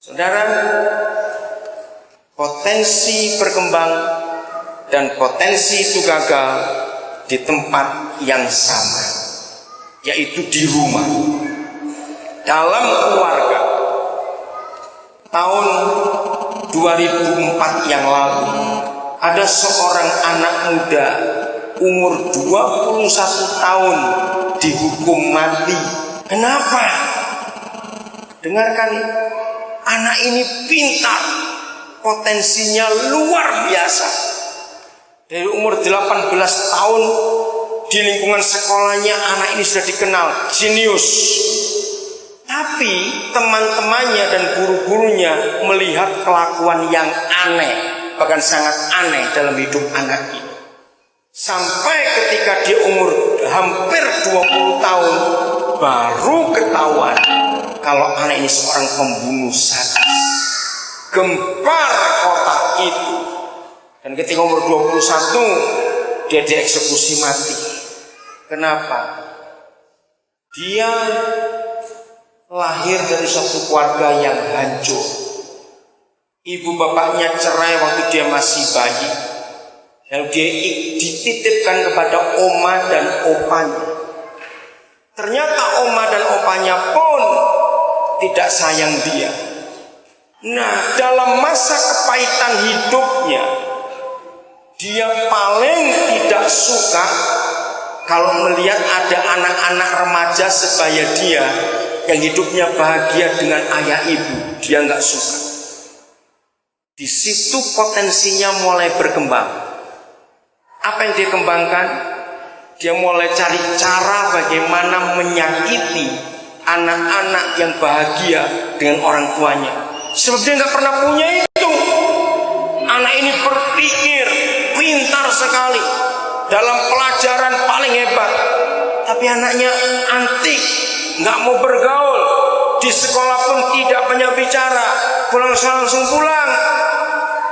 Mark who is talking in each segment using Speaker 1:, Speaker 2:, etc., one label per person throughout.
Speaker 1: Saudara, potensi berkembang dan potensi itu gagal di tempat yang sama, yaitu di rumah, dalam keluarga. Tahun 2004 yang lalu, ada seorang anak muda umur 21 tahun dihukum mati. Kenapa? Dengarkan, anak ini pintar, potensinya luar biasa. Dari umur 18 tahun di lingkungan sekolahnya, anak ini sudah dikenal jenius. Tapi teman-temannya dan guru-gurunya melihat kelakuan yang aneh, bahkan sangat aneh dalam hidup anak ini. Sampai ketika dia umur hampir 20 tahun baru ketahuan kalau anak ini seorang pembunuh sadis, gempar kota itu. Dan ketika umur 21 dia dieksekusi mati. Kenapa? Dia lahir dari suatu keluarga yang hancur. Ibu bapaknya cerai waktu dia masih bayi. Lalu dia dititipkan kepada oma dan opanya. Ternyata oma dan opanya pun tidak sayang dia. Nah, dalam masa kepahitan hidupnya, dia paling tidak suka kalau melihat ada anak-anak remaja sebaya dia yang hidupnya bahagia dengan ayah ibu. Dia nggak suka. Di situ potensinya mulai berkembang. Apa yang dia kembangkan? Dia mulai cari cara bagaimana menyakiti anak-anak yang bahagia dengan orang tuanya. Sebab dia nggak pernah punya itu. Anak ini berpikir pintar sekali, dalam pelajaran paling hebat. Tapi anaknya antik, nggak mau bergaul, di sekolah pun tidak banyak bicara, pulang langsung pulang.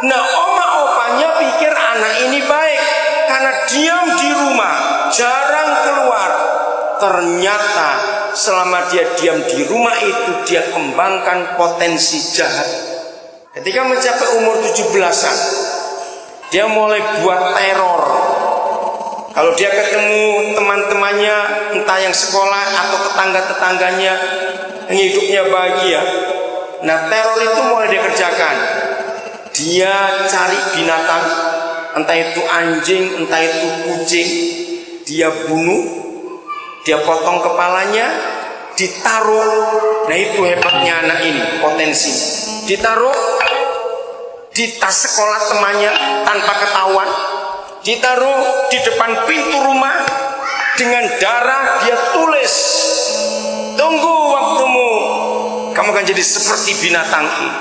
Speaker 1: Nah, oma opanya pikir anak ini baik karena diam di rumah, jarang keluar. Ternyata selama dia diam di rumah itu, dia kembangkan potensi jahat. Ketika mencapai umur 17-an, dia mulai buat teror. Kalau dia ketemu teman-temannya, entah yang sekolah atau tetangga-tetangganya yang hidupnya bahagia, nah teror itu mulai dia kerjakan. Dia cari binatang, entah itu anjing, entah itu kucing, dia bunuh, dia potong kepalanya, ditaruh. Nah itu hebatnya anak ini, potensi. Ditaruh di tas sekolah temannya tanpa ketahuan, ditaruh di depan pintu rumah. Dengan darah dia tulis, "Tunggu waktumu, kamu akan jadi seperti binatang ini."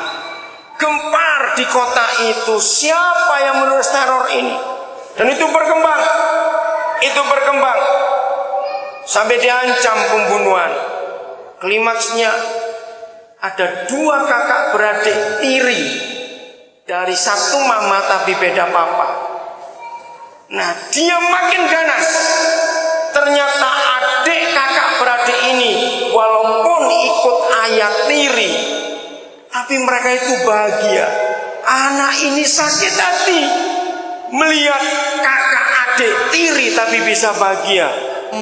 Speaker 1: Gempar di kota itu, siapa yang menulis teror ini? Dan itu berkembang, sampai diancam pembunuhan. Klimaksnya ada 2 kakak beradik tiri dari satu mama tapi beda papa. Nah, dia makin ganas. Ternyata adik kakak beradik ini walaupun ikut ayah tiri, tapi mereka itu bahagia. Anak ini sakit hati melihat kakak adik tiri tapi bisa bahagia.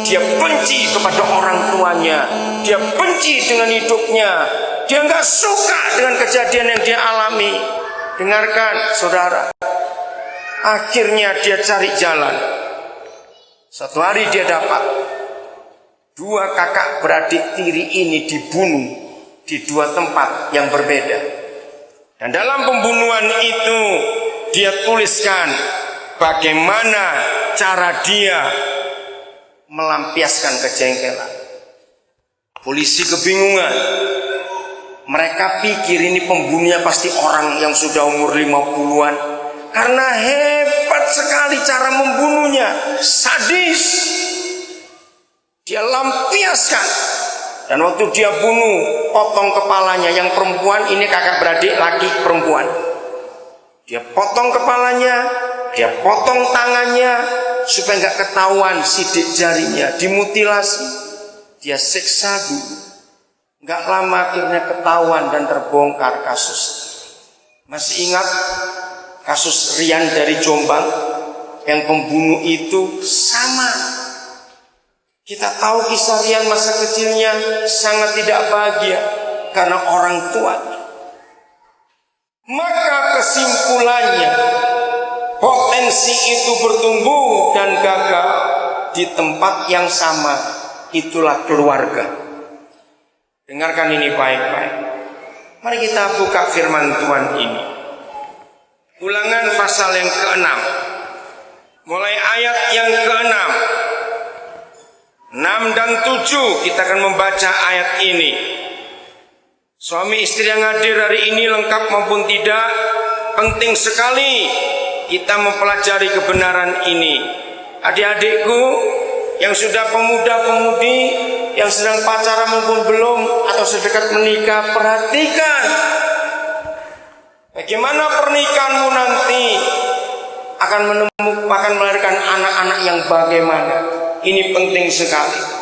Speaker 1: Dia benci kepada orang tuanya, dia benci dengan hidupnya, dia nggak suka dengan kejadian yang dia alami. Dengarkan saudara, akhirnya dia cari jalan. Satu hari dia dapat 2 kakak beradik tiri ini dibunuh di 2 tempat yang berbeda. Dan dalam pembunuhan itu dia tuliskan bagaimana cara dia melampiaskan kejengkelan. Polisi kebingungan. Mereka pikir ini pembunuhnya pasti orang yang sudah umur 50-an. Karena hebat sekali cara membunuhnya, sadis. Dia lampiaskan. Dan waktu dia bunuh, potong kepalanya. Yang perempuan ini kakak beradik laki perempuan. Dia potong kepalanya, dia potong tangannya supaya nggak ketahuan sidik jarinya, dimutilasi. Dia siksa dulu. Nggak lama akhirnya ketahuan dan terbongkar kasus. Masih ingat kasus Rian dari Jombang yang pembunuh itu sama. Kita tahu kisah Rian masa kecilnya sangat tidak bahagia karena orang tuanya. Maka kesimpulannya, potensi itu bertumbuh dan gagal di tempat yang sama, itulah keluarga. Dengarkan ini baik-baik. Mari kita buka firman Tuhan ini. Ulangan pasal yang ke-6. Mulai ayat yang ke-6. 6 dan 7 kita akan membaca ayat ini. Suami istri yang hadir hari ini lengkap maupun tidak, penting sekali kita mempelajari kebenaran ini. Adik-adikku yang sudah pemuda-pemudi, yang sedang pacaran maupun belum atau sedekat menikah, perhatikan bagaimana pernikahanmu nanti akan melahirkan anak-anak yang bagaimana. Ini penting sekali.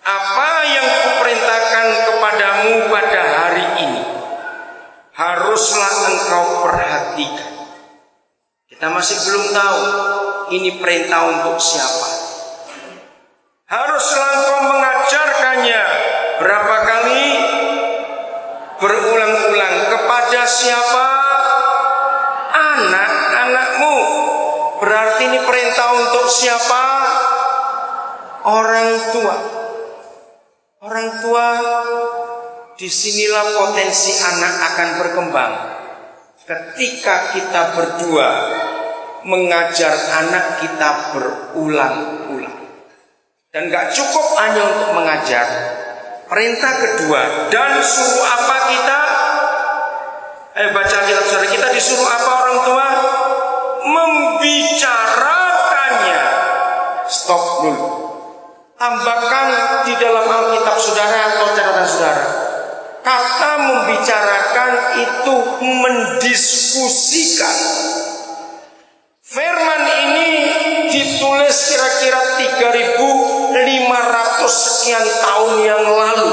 Speaker 1: Apa yang kuperintahkan kepadamu pada hari ini haruslah engkau perhatikan. Kita masih belum tahu ini perintah untuk siapa. Haruslah engkau mengajarkannya berapa kali? Berulang-ulang. Kepada siapa? Anak-anakmu. Berarti ini perintah untuk siapa? Orang tua. Orang tua, disinilah potensi anak akan berkembang. Ketika kita berdua mengajar anak kita berulang-ulang. Dan gak cukup hanya untuk mengajar. Perintah kedua, dan suruh apa kita? Ayo baca Alkitab saudara. Kita disuruh apa orang tua? Membicarakannya. Stop dulu. Tambahkan di dalam Alkitab saudara atau catatan saudara. Kata membicarakan itu mendiskusikan. Firman ini ditulis kira-kira 3.500 sekian tahun yang lalu.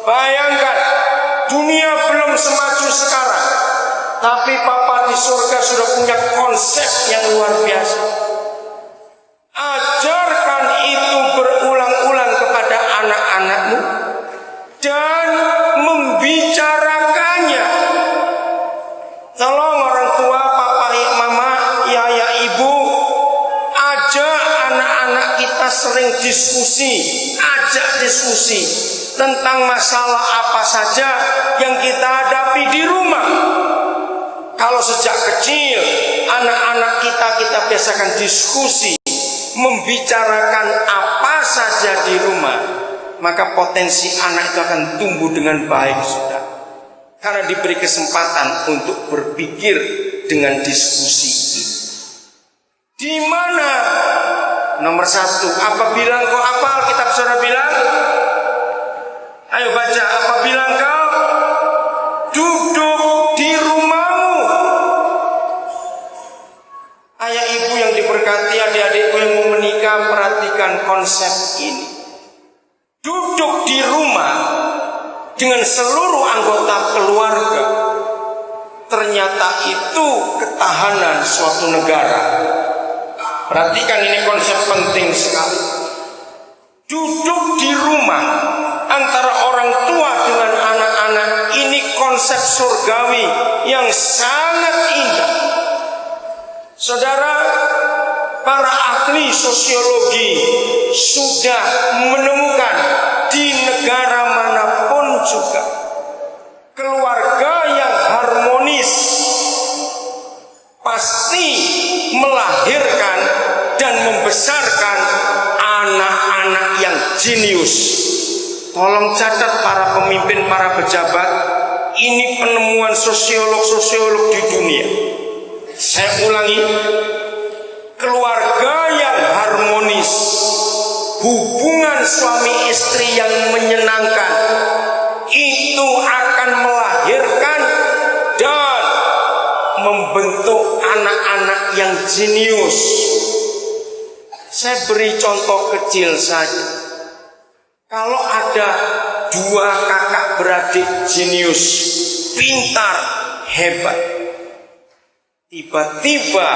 Speaker 1: Bayangkan, dunia belum semaju sekarang, tapi Bapa di surga sudah punya konsep yang luar biasa. Ajarkan itu berulang-ulang kepada anak-anakmu dan membicarakannya. Tolong orang tua, papa, mama, ayah, ibu, ajak anak-anak kita sering diskusi, ajak diskusi tentang masalah apa saja yang kita hadapi di rumah. Kalau sejak kecil anak-anak kita biasakan diskusi, membicarakan apa saja di rumah, maka potensi anak itu akan tumbuh dengan baik, sudah. Karena diberi kesempatan untuk berpikir dengan diskusi. Di mana? Nomor 1, apabila engkau hafal, Alkitab saudara bilang, ayo baca, apabila engkau duduk di rumahmu. Ayah ibu yang diberkati, adik-adikku yang mau menikah, perhatikan konsep ini. Duduk di rumah dengan seluruh anggota keluarga, ternyata itu ketahanan suatu negara. Perhatikan, ini konsep penting sekali. Duduk di rumah antara orang tua dengan anak-anak, ini konsep surgawi yang sangat indah. Saudara, para ahli sosiologi sudah menemukan di negara manapun juga keluarga yang harmonis pasti melahirkan dan membesarkan anak-anak yang jenius. Tolong catat para pemimpin, para pejabat, ini penemuan sosiolog-sosiolog di dunia. Saya ulangi, keluarga yang harmonis, hubungan suami istri yang menyenangkan, itu akan melahirkan dan membentuk anak-anak yang jenius. Saya beri contoh kecil saja. Kalau ada dua kakak beradik jenius, pintar, hebat. Tiba-tiba